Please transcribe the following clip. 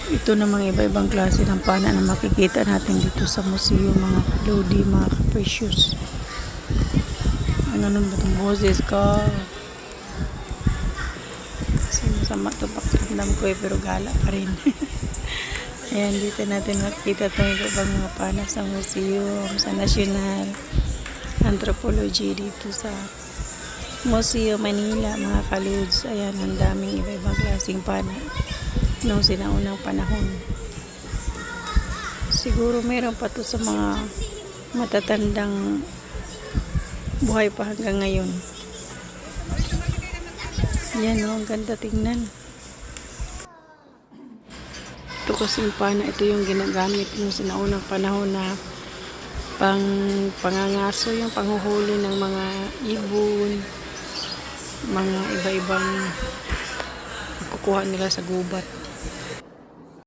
Ito namang iba-ibang klase ng pana na makikita natin dito sa museo, mga kaludi, mga precious. Ano naman itong boses ka? Kasi masama ito pakiramdam ko pero gala pa rin. Ayan, dito natin makikita itong iba-ibang mga pana sa museum, sa National Anthropology dito sa Museo Manila, mga kaludes. Ayan, ang daming iba-ibang klaseng pana noong sinaunang panahon. Siguro meron pa to sa mga matatandang buhay pa hanggang ngayon. Yan o, ang ganda tingnan. Ito kasing pana, ito yung ginagamit yung sinaunang panahon na pangangaso, yung panghuhuli ng mga ibon, mga iba-ibang kukuha nila sa gubat.